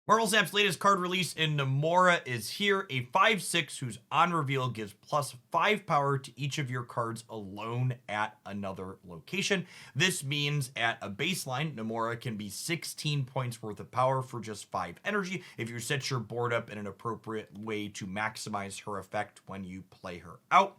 Marvel Snap's latest card release in Namora is here, a 5/6 whose on reveal gives +5 power to each of your cards alone at another location. This means at a baseline, Namora can be 16 points worth of power for just 5 energy if you set your board up in an appropriate way to maximize her effect when you play her out.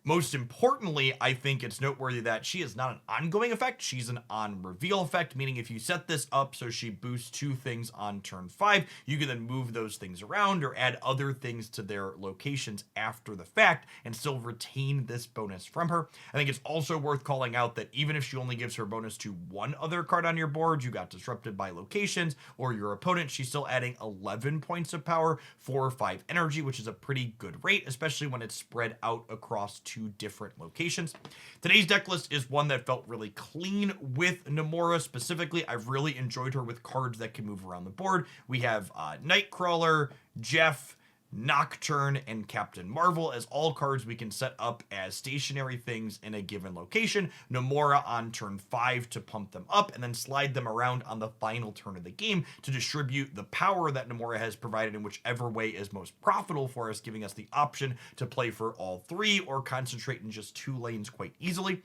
Most importantly, I think it's noteworthy that she is not an ongoing effect, she's an on-reveal effect, meaning if you set this up so she boosts 2 things on turn 5, you can then move those things around or add other things to their locations after the fact and still retain this bonus from her. I think it's also worth calling out that even if she only gives her bonus to one other card on your board, you got disrupted by locations, or your opponent, she's still adding 11 points of power for 5 energy, which is a pretty good rate, especially when it's spread out across 2 different locations. Today's deck list is one that felt really clean with Namora. Specifically, I've really enjoyed her with cards that can move around the board. We have Nightcrawler, Jeff, Nocturne, and Captain Marvel as all cards we can set up as stationary things in a given location. Namora on turn 5 to pump them up, and then slide them around on the final turn of the game to distribute the power that Namora has provided in whichever way is most profitable for us, giving us the option to play for all 3 or concentrate in just 2 lanes quite easily.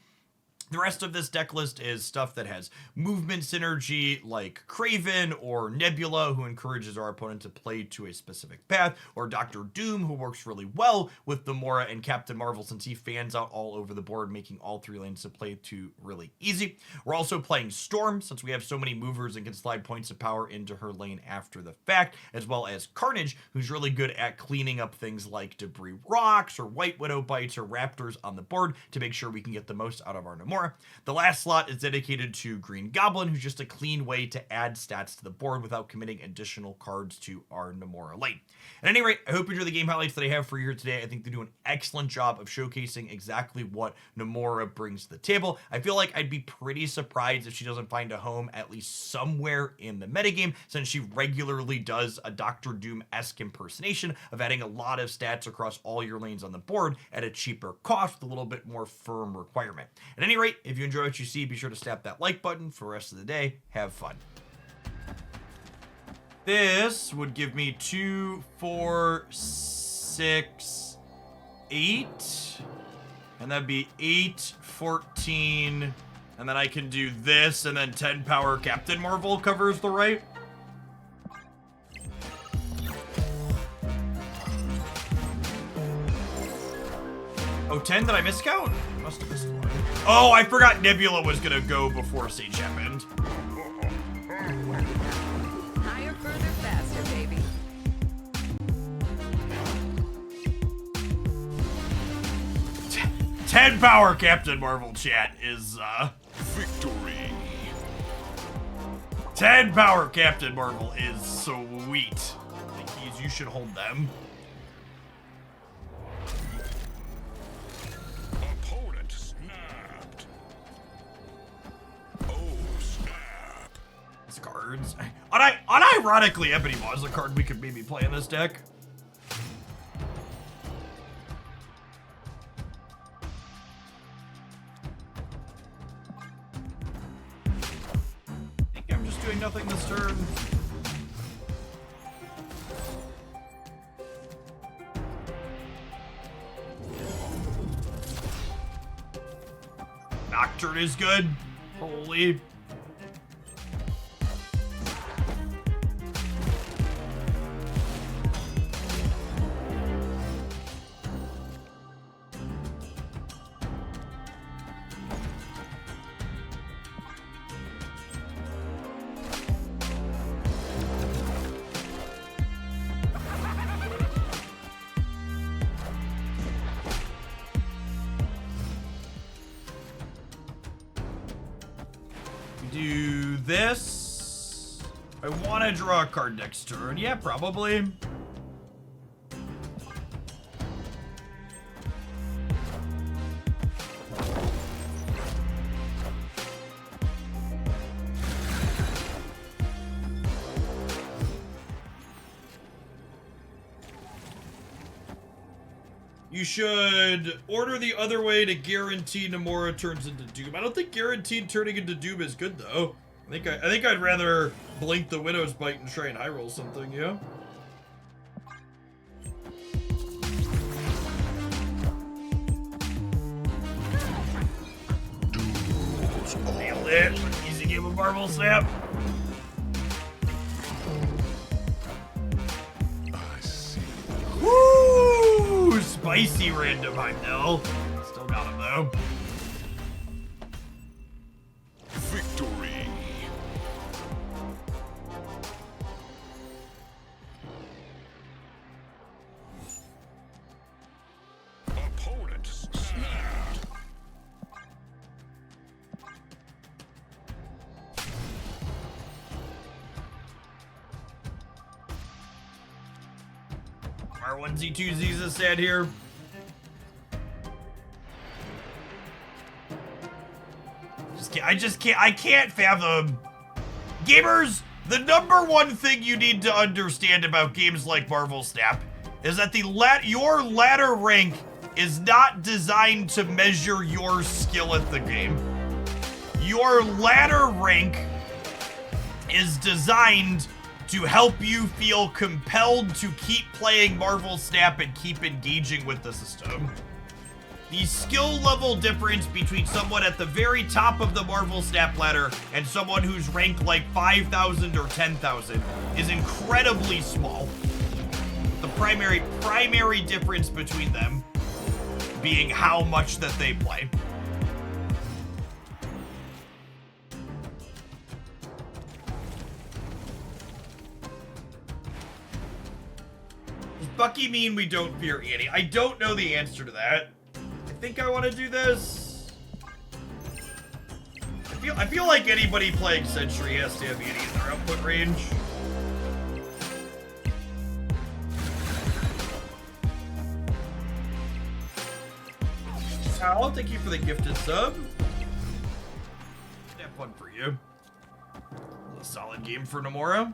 The rest of this deck list is stuff that has movement synergy like Kraven or Nebula, who encourages our opponent to play to a specific path, or Doctor Doom, who works really well with Namora and Captain Marvel since he fans out all over the board, making all 3 lanes to play to really easy. We're also playing Storm since we have so many movers and can slide points of power into her lane after the fact, as well as Carnage, who's really good at cleaning up things like debris rocks or White Widow bites or raptors on the board to make sure we can get the most out of our Namora. The last slot is dedicated to Green Goblin, who's just a clean way to add stats to the board without committing additional cards to our Namora lane. At any rate, I hope you enjoy the game highlights that I have for you here today. I think they do an excellent job of showcasing exactly what Namora brings to the table. I feel like I'd be pretty surprised if she doesn't find a home at least somewhere in the metagame, since she regularly does a Doctor Doom-esque impersonation of adding a lot of stats across all your lanes on the board at a cheaper cost with a little bit more firm requirement. At any rate, if you enjoy what you see, be sure to tap that like button. For the rest of the day, have fun. This would give me 2, 4, 6, 8. And that'd be 8, 14. And then I can do this, and then 10 power Captain Marvel covers the right. Oh, 10? Did I miscount? Must have missed one. Oh, I forgot Nebula was gonna go before Sage happened. Higher, further, faster, baby. 10 power Captain Marvel chat is, Victory. 10 power Captain Marvel is sweet. The keys, you should hold them. Opponent snapped. Oh, snap. These cards. Unironically, Ebony Maw is a card we could maybe play in this deck. I think I'm just doing nothing this turn. Nocturne is good. Holy. Do this. I want to draw a card next turn. Yeah, probably. You should order the other way to guarantee Namora turns into Doom. I don't think guaranteed turning into Doom is good, though. I think I'd rather blink the Widow's Bite and try and high roll something, yeah? Nailed it. Easy game of Marvel Snap. I see. Woo! Spicy random Heimdall. Still got him though. Victory. Opponent snapped. R1Z2Z's is sad here. I can't fathom. Gamers, the number one thing you need to understand about games like Marvel Snap is that your ladder rank is not designed to measure your skill at the game. Your ladder rank is designed to help you feel compelled to keep playing Marvel Snap and keep engaging with the system. The skill level difference between someone at the very top of the Marvel Snap ladder and someone who's ranked like 5,000 or 10,000 is incredibly small. The primary difference between them being how much that they play. Does Bucky mean we don't fear Annie? I don't know the answer to that. I think I want to do this. I feel like anybody playing Sentry has to have Annie in their output range. Al, thank you for the gifted sub. Have fun for you. A solid game for Namora.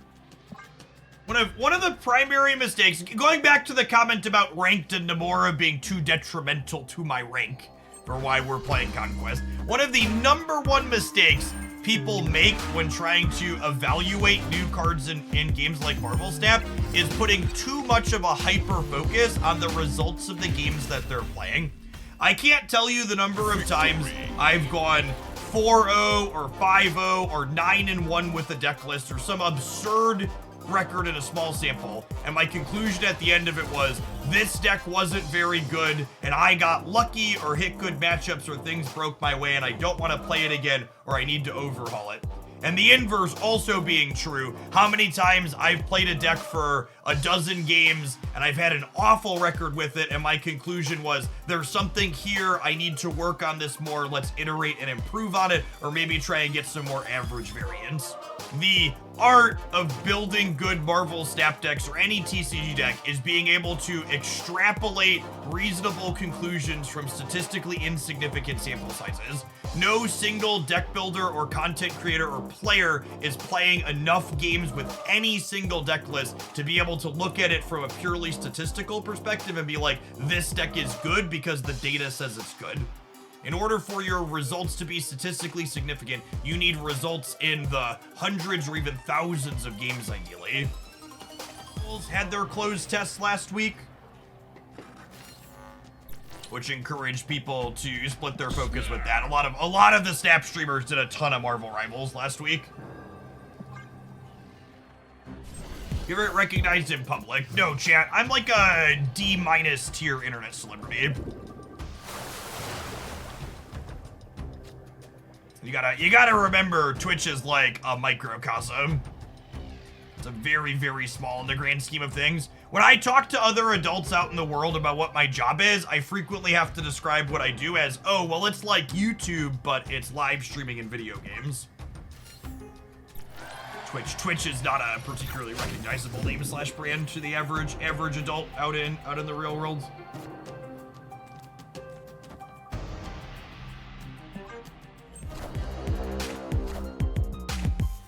One of the primary mistakes, going back to the comment about ranked and Namora being too detrimental to my rank for why we're playing Conquest, one of the number one mistakes people make when trying to evaluate new cards in games like Marvel Snap is putting too much of a hyper focus on the results of the games that they're playing. I can't tell you the number of times I've gone 4-0 or 5-0 or 9-1 with a deck list or some absurd record in a small sample, and my conclusion at the end of it was this deck wasn't very good and I got lucky or hit good matchups or things broke my way and I don't want to play it again or I need to overhaul it. And the inverse also being true, how many times I've played a deck for a dozen games and I've had an awful record with it and my conclusion was there's something here, I need to work on this more, let's iterate and improve on it, or maybe try and get some more average variants. The art of building good Marvel Snap decks or any TCG deck is being able to extrapolate reasonable conclusions from statistically insignificant sample sizes. No single deck builder or content creator or player is playing enough games with any single deck list to be able to look at it from a purely statistical perspective and be like, this deck is good because the data says it's good. In order for your results to be statistically significant, you need results in the hundreds or even thousands of games ideally. Bulls had their closed tests last week, which encouraged people to split their focus with that. A lot of the Snap streamers did a ton of Marvel Rivals last week. You ever recognized in public? No, chat. I'm like a D- tier internet celebrity. You gotta remember Twitch is like a microcosm. It's a very, very small in the grand scheme of things. When I talk to other adults out in the world about what my job is, I frequently have to describe what I do as, oh, well, it's like YouTube, but it's live streaming in video games. Twitch is not a particularly recognizable name / brand to the average adult out in the real world.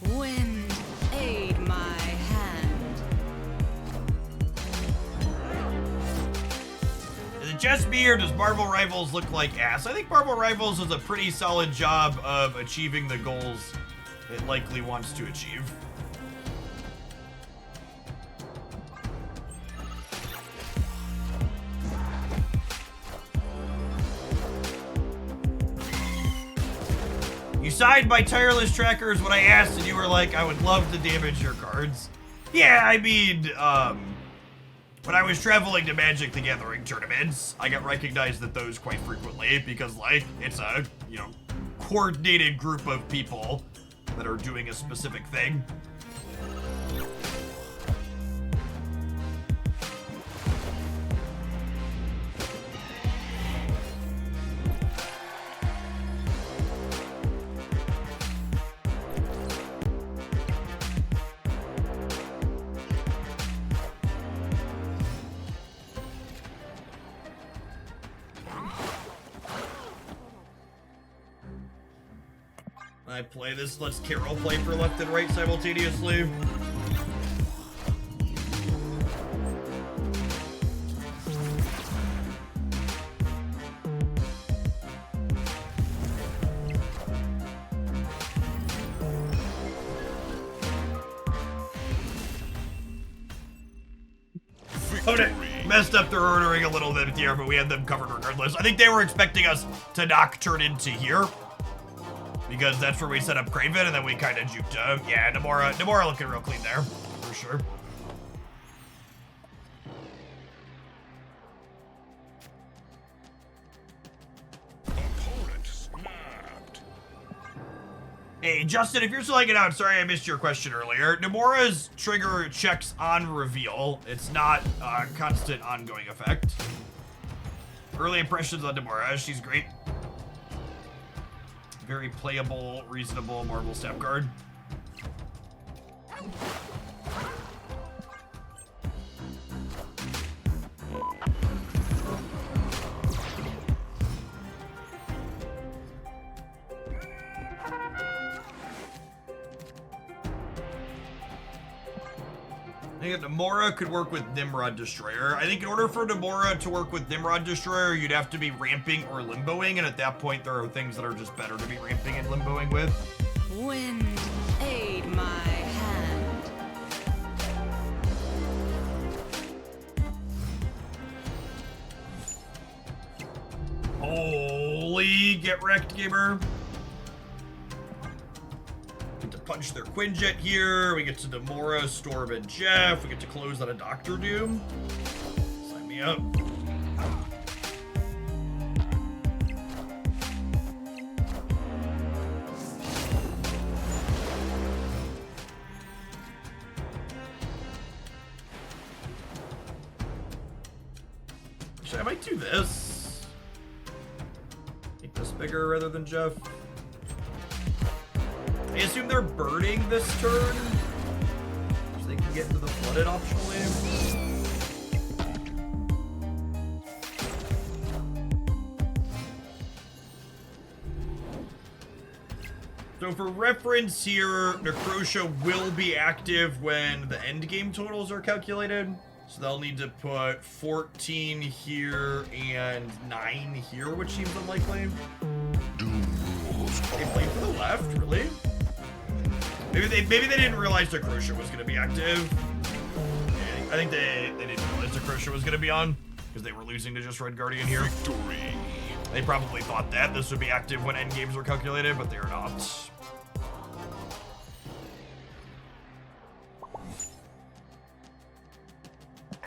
Wind, aid my hand. Is it just me or does Marvel Rivals look like ass? I think Marvel Rivals does a pretty solid job of achieving the goals it likely wants to achieve. You signed my tireless trackers when I asked, and you were like, I would love to damage your cards. Yeah, I mean, when I was traveling to Magic the Gathering tournaments, I got recognized at those quite frequently because, like, it's a, you know, coordinated group of people that are doing a specific thing. I play this, let's Carol play for left and right simultaneously. Oh, no. Messed up their ordering a little bit here, but we had them covered regardless. I think they were expecting us to knock turn into here, because that's where we set up Craven, and then we kind of juked him. Yeah, Namora looking real clean there, for sure. Opponent snapped. Hey, Justin, if you're still hanging out, sorry I missed your question earlier. Namora's trigger checks on reveal. It's not a constant ongoing effect. Early impressions on Namora, she's great. Very playable, reasonable Marvel Staff card. I think Namora could work with Nimrod Destroyer. I think in order for Namora to work with Nimrod Destroyer, you'd have to be ramping or limboing, and at that point, there are things that are just better to be ramping and limboing with. Wind, aid my hand. Holy, get wrecked, gamer. Get to punch their Quinjet here. We get to Namora, Storm, and Jeff. We get to close on a Doctor Doom. Sign me up. Actually, I might do this. Make this bigger rather than Jeff. I assume they're burning this turn, so they can get into the flooded optionally. So for reference here, Necrosha will be active when the end game totals are calculated. So they'll need to put 14 here and 9 here, which seems unlikely. Doom rules. They played for the left, really? Maybe they didn't realize Necrosha was gonna be active. Yeah, I think they didn't realize Necrosha was gonna be on because they were losing to just Red Guardian here. Victory. They probably thought that this would be active when end games were calculated, but they are not.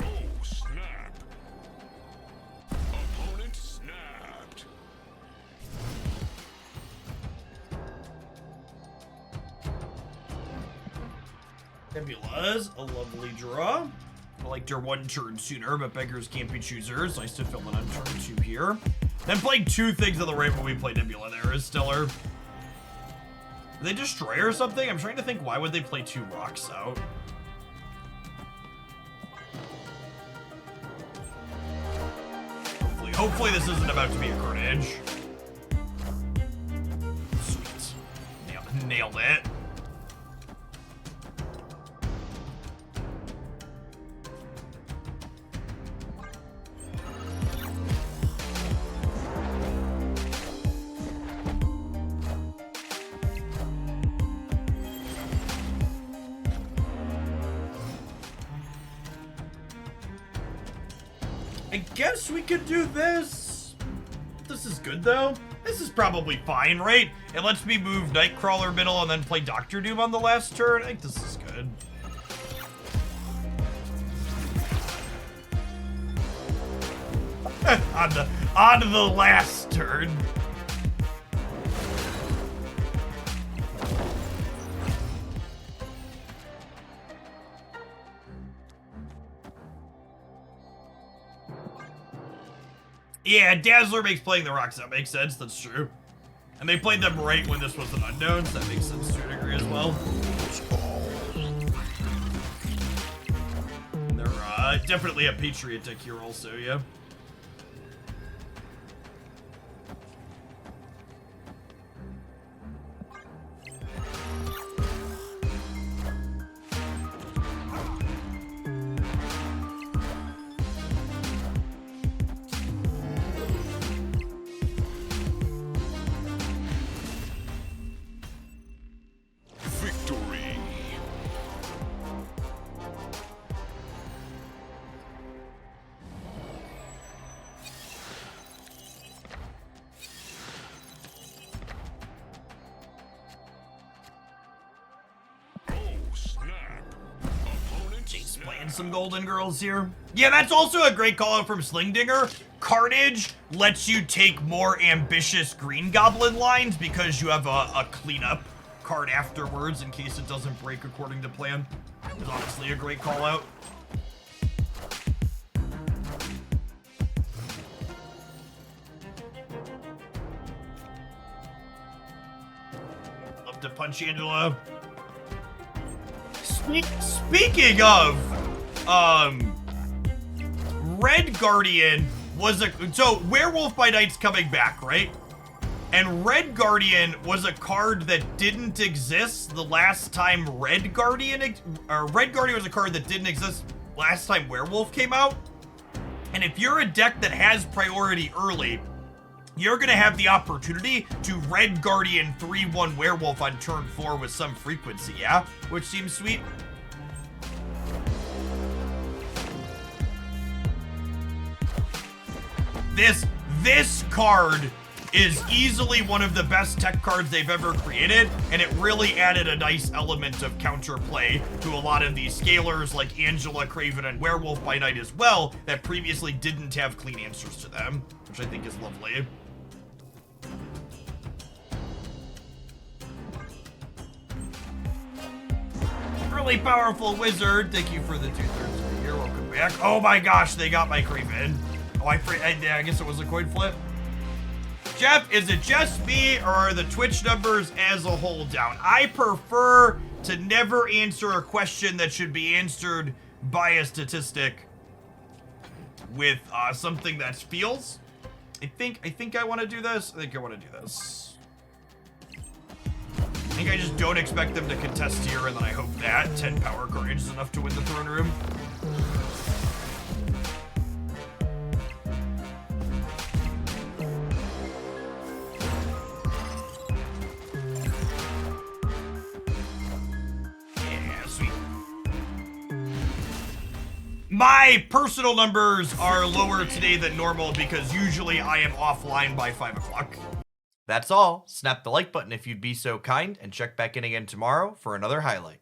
Oh, snap. Opponent snapped. Nebula's a lovely draw. I liked her one turn sooner, but beggars can't be choosers. Nice to film it on turn 2 here. Then playing 2 things on the right when we play Nebula there is stellar. Did they destroy or something? I'm trying to think, why would they play 2 rocks out? Hopefully this isn't about to be a carnage. Sweet. Nailed it. I guess we could do this. This is good, though. This is probably fine, right? It lets me move Nightcrawler middle and then play Doctor Doom on the last turn. I think this is good. on the last turn. Yeah, Dazzler makes playing the rocks. That makes sense. That's true. And they played them right when this was an unknown, so that makes sense to a degree as well. And they're definitely a Patriot deck here also, yeah. Victory. Oh, snap. Opponent Jake's playing snap. some Golden Girls here. Yeah, that's also a great call out from Slingdinger. Carnage lets you take more ambitious Green Goblin lines because you have a cleanup card afterwards in case it doesn't break according to plan. It's honestly a great call out. Love to punch Angela. Speaking of, Red Guardian was so Werewolf by Night's coming back, right? And Red Guardian was a card that didn't exist the last time Red Guardian was a card that didn't exist last time Werewolf came out. And if you're a deck that has priority early, you're gonna have the opportunity to Red Guardian 3/1 Werewolf on turn 4 with some frequency, yeah? Which seems sweet. This card is easily one of the best tech cards they've ever created, and it really added a nice element of counterplay to a lot of these scalers like Angela, Craven, and Werewolf by Night as well that previously didn't have clean answers to them, which I think is lovely. Really powerful wizard. Thank you for the 2/3 of the year. Welcome back. Oh my gosh, they got my Craven. Oh, I guess it was a coin flip. Jeff, is it just me or are the Twitch numbers as a whole down? I prefer to never answer a question that should be answered by a statistic with something that feels. I think I want to do this. I think I want to do this. I think I just don't expect them to contest here, and then I hope that 10 power courage is enough to win the throne room. My personal numbers are lower today than normal because usually I am offline by 5 o'clock. That's all. Snap the like button if you'd be so kind, and check back in again tomorrow for another highlight.